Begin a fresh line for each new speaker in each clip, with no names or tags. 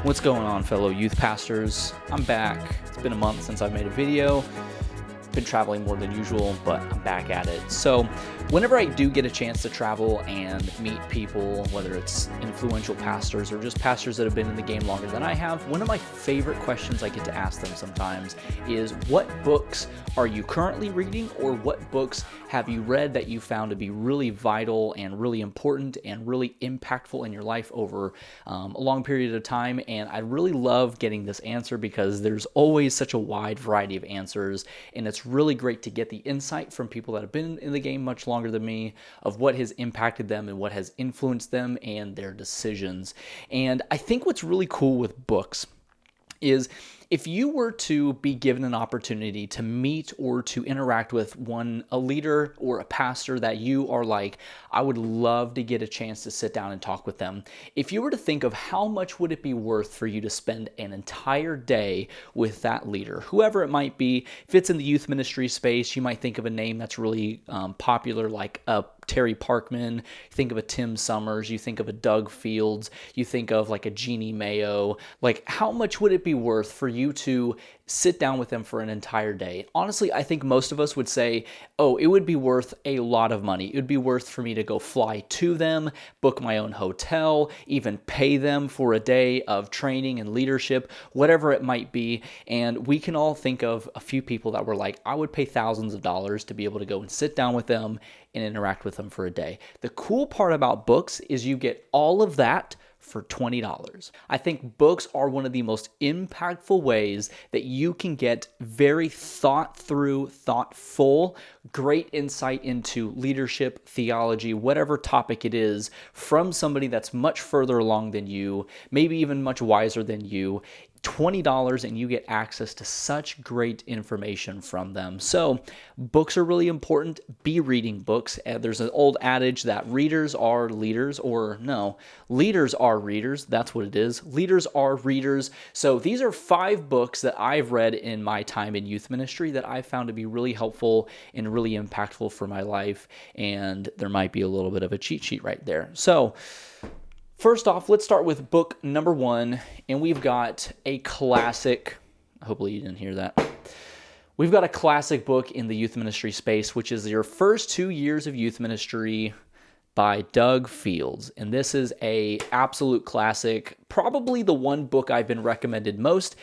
What's going on, fellow youth pastors? I'm back. It's been a month since I've made a video. Been traveling more than usual, but I'm back at it. So whenever I do get a chance to travel and meet people, whether it's influential pastors or just pastors that have been in the game longer than I have, one of my favorite questions I get to ask them sometimes is, what books are you currently reading, or what books have you read that you found to be really vital and really important and really impactful in your life over a long period of time? And I really love getting this answer because there's always such a wide variety of answers, and it's really great to get the insight from people that have been in the game much longer than me of what has impacted them and what has influenced them and their decisions. And I think what's really cool with books is, if you were to be given an opportunity to meet or to interact with a leader or a pastor that you are like, I would love to get a chance to sit down and talk with them. If you were to think of how much would it be worth for you to spend an entire day with that leader, whoever it might be. If it's in the youth ministry space, you might think of a name that's really popular, like Terry Parkman. You think of a Tim Summers, you think of a Doug Fields, you think of like a Jeannie Mayo. Like, how much would it be worth for you to sit down with them for an entire day? Honestly, I think most of us would say, oh, it would be worth a lot of money. It would be worth for me to go fly to them, book my own hotel, even pay them for a day of training and leadership, whatever it might be. And we can all think of a few people that were like, I would pay thousands of dollars to be able to go and sit down with them and interact with them for a day. The cool part about books is you get all of that for $20. I think books are one of the most impactful ways that you can get very thoughtful, great insight into leadership, theology, whatever topic it is, from somebody that's much further along than you, maybe even much wiser than you. $20 and you get access to such great information from them. So books are really important. Be reading books. There's an old adage that leaders are readers. That's what it is. Leaders are readers. So these are 5 books that I've read in my time in youth ministry that I found to be really helpful and really impactful for my life. And there might be a little bit of a cheat sheet right there. So first off, let's start with book number 1, and we've got a classic. Hopefully you didn't hear that. We've got a classic book in the youth ministry space, which is Your First 2 Years of Youth Ministry by Doug Fields. And this is a absolute classic, probably the one book I've been recommended most.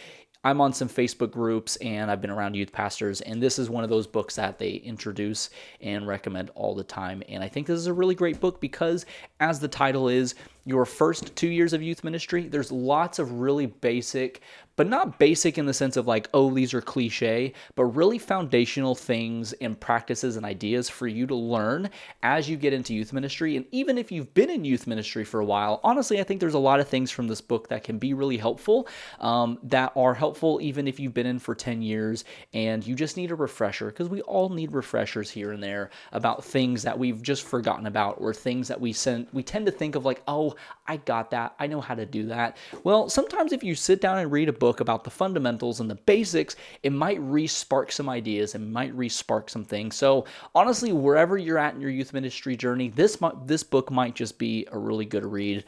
I'm on some Facebook groups and I've been around youth pastors, and this is one of those books that they introduce and recommend all the time. And I think this is a really great book because, as the title is, Your First 2 Years of Youth Ministry, there's lots of really basic, but not basic in the sense of like, oh, these are cliche, but really foundational things and practices and ideas for you to learn as you get into youth ministry. And even if you've been in youth ministry for a while, honestly, I think there's a lot of things from this book that can be really helpful, that are helpful even if you've been in for 10 years and you just need a refresher, because we all need refreshers here and there about things that we've just forgotten about, or things that we tend to think of like, oh, I got that, I know how to do that. Well, sometimes if you sit down and read a book about the fundamentals and the basics, it might re-spark some ideas and might re-spark some things. So honestly, wherever you're at in your youth ministry journey, this book might just be a really good read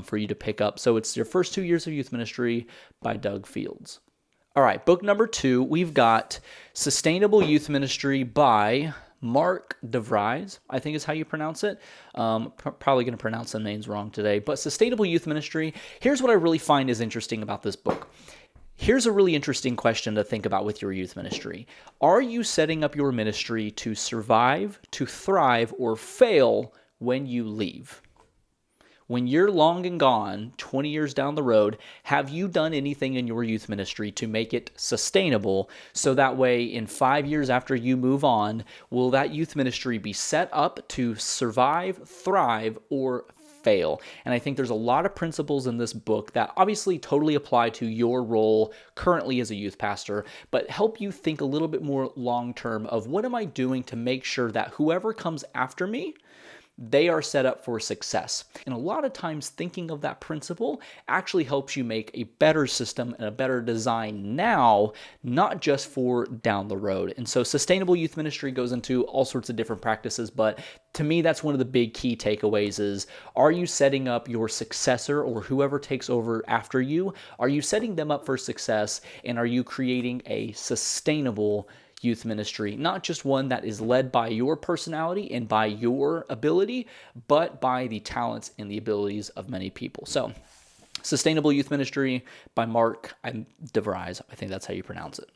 for you to pick up. So it's Your First 2 Years of Youth Ministry by Doug Fields. All right, book number 2, we've got Sustainable Youth Ministry by Mark DeVries, I think is how you pronounce it. Probably going to pronounce some names wrong today, but Sustainable Youth Ministry. Here's what I really find is interesting about this book. Here's a really interesting question to think about with your youth ministry. Are you setting up your ministry to survive, to thrive, or fail when you leave? When you're long and gone, 20 years down the road, have you done anything in your youth ministry to make it sustainable, so that way in 5 years after you move on, will that youth ministry be set up to survive, thrive, or fail? And I think there's a lot of principles in this book that obviously totally apply to your role currently as a youth pastor, but help you think a little bit more long-term of, what am I doing to make sure that whoever comes after me they are set up for success. And a lot of times thinking of that principle actually helps you make a better system and a better design now, not just for down the road. And so sustainable youth ministry goes into all sorts of different practices, but to me, that's one of the big key takeaways is, are you setting up your successor or whoever takes over after you? Are you setting them up for success, and are you creating a sustainable youth ministry, not just one that is led by your personality and by your ability, but by the talents and the abilities of many people? So, Sustainable Youth Ministry by Mark DeVries. I think that's how you pronounce it.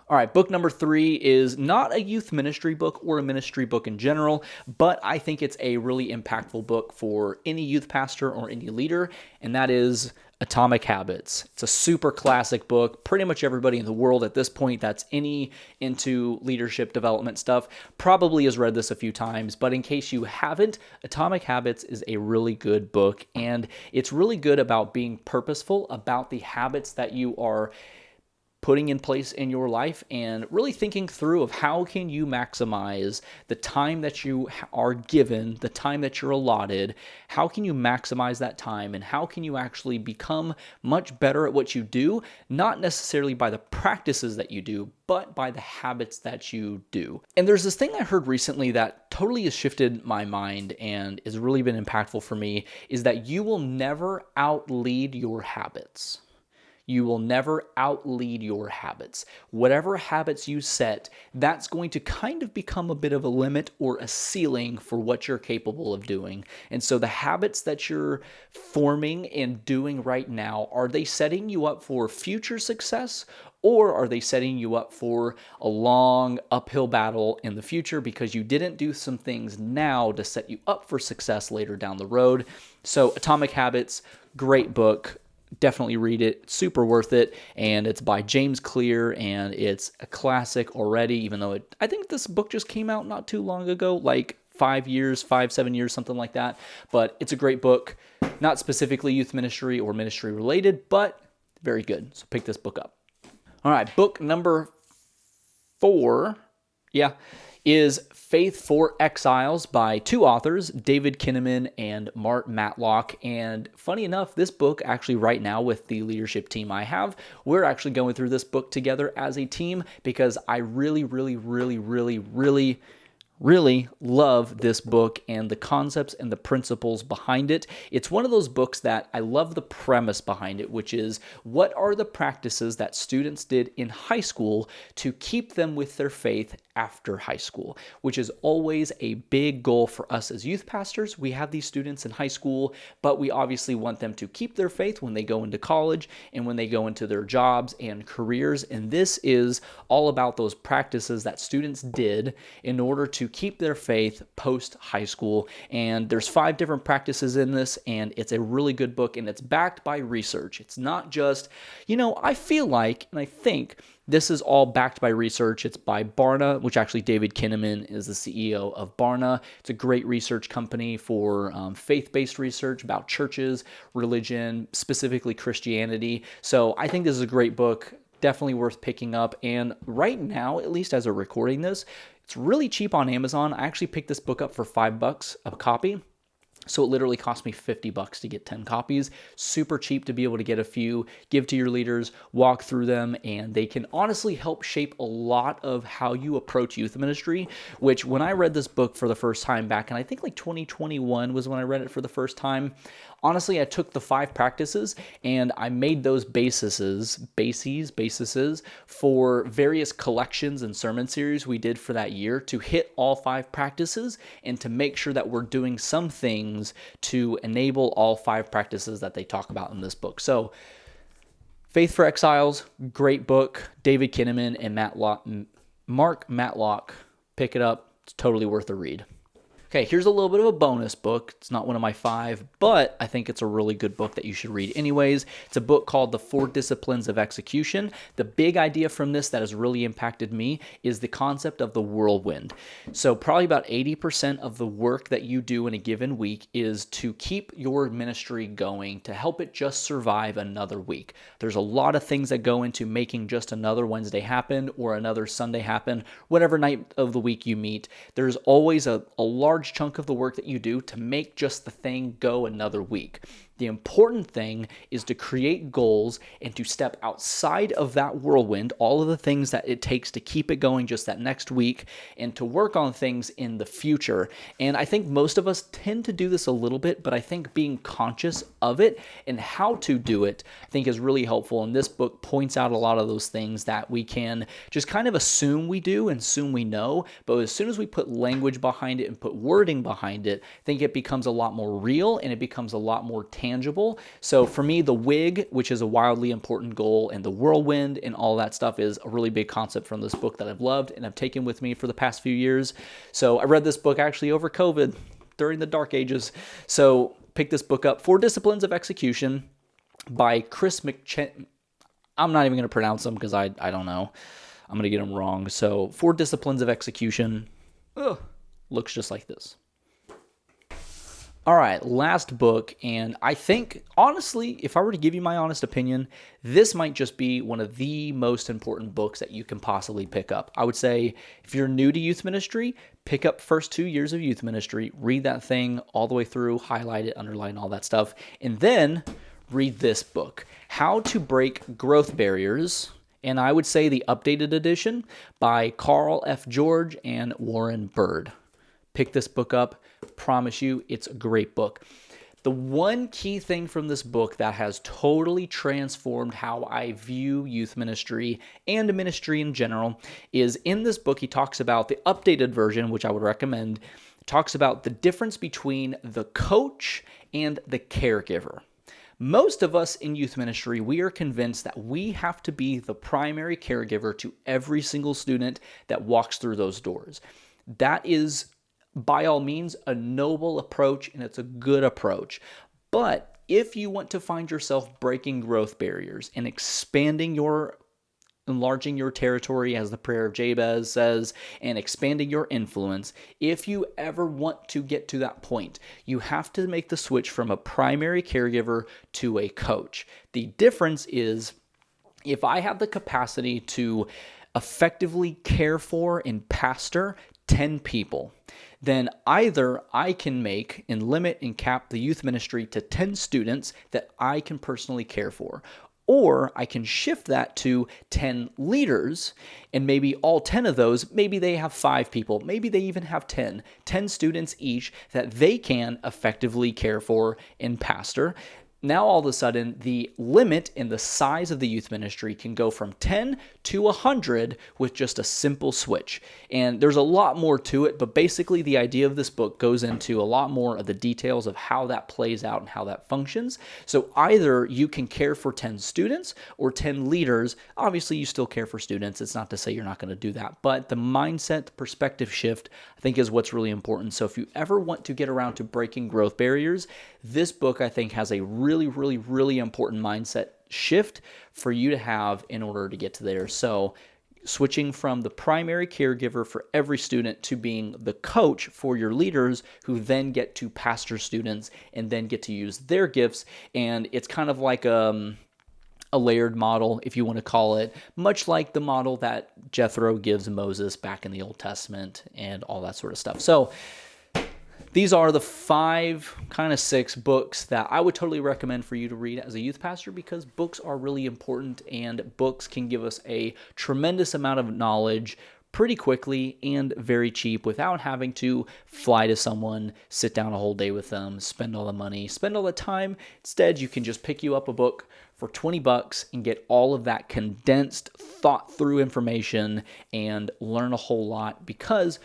All right, book number 3 is not a youth ministry book or a ministry book in general, but I think it's a really impactful book for any youth pastor or any leader, and that is Atomic Habits. It's a super classic book. Pretty much everybody in the world at this point that's into leadership development stuff probably has read this a few times, but in case you haven't, Atomic Habits is a really good book, and it's really good about being purposeful about the habits that you are putting in place in your life, and really thinking through of how can you maximize the time that you are given, the time that you're allotted. How can you maximize that time, and how can you actually become much better at what you do, not necessarily by the practices that you do, but by the habits that you do. And there's this thing I heard recently that totally has shifted my mind and has really been impactful for me, is that you will never outlead your habits. You will never outlead your habits. Whatever habits you set, that's going to kind of become a bit of a limit or a ceiling for what you're capable of doing. And so the habits that you're forming and doing right now, are they setting you up for future success, or are they setting you up for a long uphill battle in the future because you didn't do some things now to set you up for success later down the road? So Atomic Habits, great book. Definitely read it. Super worth it. And it's by James Clear, and it's a classic already, even though I think this book just came out not too long ago, like 7 years, something like that. But it's a great book, not specifically youth ministry or ministry related, but very good. So pick this book up. All right, book number 4. Is Faith for Exiles by 2 authors, David Kinnaman and Mark Matlock. And funny enough, this book actually right now with the leadership team I have, we're actually going through this book together as a team because I really love this book and the concepts and the principles behind it. It's one of those books that I love the premise behind it, which is, what are the practices that students did in high school to keep them with their faith after high school, which is always a big goal for us as youth pastors. We have these students in high school, but we obviously want them to keep their faith when they go into college and when they go into their jobs and careers. And this is all about those practices that students did in order to keep their faith post high school. And there's 5 different practices in this, and it's a really good book, and it's backed by research. It's not just, I feel like, and I think this is all backed by research. It's by Barna, which actually David Kinnaman is the CEO of Barna. It's a great research company for faith-based research about churches, religion, specifically Christianity. So I think this is a great book, definitely worth picking up. And right now, at least as we're recording this, it's really cheap on Amazon. I actually picked this book up for $5 a copy. So it literally cost me $50 to get 10 copies. Super cheap to be able to get a few, give to your leaders, walk through them, and they can honestly help shape a lot of how you approach youth ministry, which when I read this book for the first time back, and I think like 2021 was when I read it for the first time, honestly, I took the 5 practices and I made those bases for various collections and sermon series we did for that year to hit all 5 practices and to make sure that we're doing some things to enable all 5 practices that they talk about in this book. So, Faith for Exiles, great book. David Kinnaman and Mark Matlock. Pick it up. It's totally worth a read. Okay, here's a little bit of a bonus book. It's not one of my 5, but I think it's a really good book that you should read anyways. It's a book called The 4 Disciplines of Execution. The big idea from this that has really impacted me is the concept of the whirlwind. So probably about 80% of the work that you do in a given week is to keep your ministry going, to help it just survive another week. There's a lot of things that go into making just another Wednesday happen or another Sunday happen, whatever night of the week you meet. There's always a large large chunk of the work that you do to make just the thing go another week. The important thing is to create goals and to step outside of that whirlwind, all of the things that it takes to keep it going just that next week, and to work on things in the future. And I think most of us tend to do this a little bit, but I think being conscious of it and how to do it, I think is really helpful. And this book points out a lot of those things that we can just kind of assume we do and assume we know. But as soon as we put language behind it and put wording behind it, I think it becomes a lot more real and it becomes a lot more tangible. So for me, the WIG, which is a wildly important goal, and the whirlwind and all that stuff is a really big concept from this book that I've loved and I've taken with me for the past few years. So I read this book actually over COVID during the dark ages. So pick this book up, 4 Disciplines of Execution by Chris McChin. I'm not even going to pronounce them because I don't know. I'm going to get them wrong. So 4 Disciplines of Execution. Looks just like this. All right, last book, and I think, honestly, if I were to give you my honest opinion, this might just be one of the most important books that you can possibly pick up. I would say if you're new to youth ministry, pick up first 2 years of youth ministry, read that thing all the way through, highlight it, underline all that stuff, and then read this book, How to Break Growth Barriers, and I would say the updated edition by Carl F. George and Warren Bird. Pick this book up. Promise you, it's a great book. The one key thing from this book that has totally transformed how I view youth ministry and ministry in general is in this book, he talks about the updated version, which I would recommend, talks about the difference between the coach and the caregiver. Most of us in youth ministry, we are convinced that we have to be the primary caregiver to every single student that walks through those doors. That is by all means a noble approach, and it's a good approach. But if you want to find yourself breaking growth barriers and enlarging your territory, as the prayer of Jabez says, and expanding your influence, if you ever want to get to that point, you have to make the switch from a primary caregiver to a coach. The difference is, if I have the capacity to effectively care for and pastor 10 people, then either I can make and limit and cap the youth ministry to 10 students that I can personally care for, or I can shift that to 10 leaders, and maybe all 10 of those, maybe they have 5 people, maybe they even have 10 students each that they can effectively care for and pastor. Now, all of a sudden, the limit in the size of the youth ministry can go from 10 to 100 with just a simple switch. And there's a lot more to it, but basically the idea of this book goes into a lot more of the details of how that plays out and how that functions. So either you can care for 10 students or 10 leaders. Obviously, you still care for students. It's not to say you're not going to do that, but the mindset, the perspective shift, I think is what's really important. So if you ever want to get around to breaking growth barriers, this book, I think, has a really important mindset shift for you to have in order to get to there. So switching from the primary caregiver for every student to being the coach for your leaders, who then get to pastor students and then get to use their gifts. And it's kind of like a layered model, if you want to call it, much like the model that Jethro gives Moses back in the Old Testament and all that sort of stuff. So these are the 6 books that I would totally recommend for you to read as a youth pastor, because books are really important and books can give us a tremendous amount of knowledge pretty quickly and very cheap without having to fly to someone, sit down a whole day with them, spend all the money, spend all the time. Instead, you can just pick you up a book for $20 and get all of that condensed, thought through information and learn a whole lot, because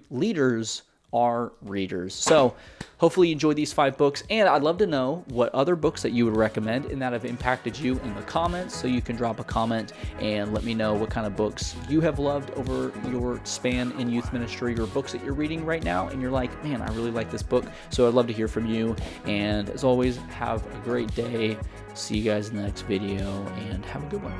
leaders are readers. So hopefully you enjoyed these 5 books, and I'd love to know what other books that you would recommend and that have impacted you in the comments. So you can drop a comment and let me know what kind of books you have loved over your span in youth ministry, or books that you're reading right now and you're like, man, I really like this book. So I'd love to hear from you. And as always, have a great day. See you guys in the next video, and have a good one.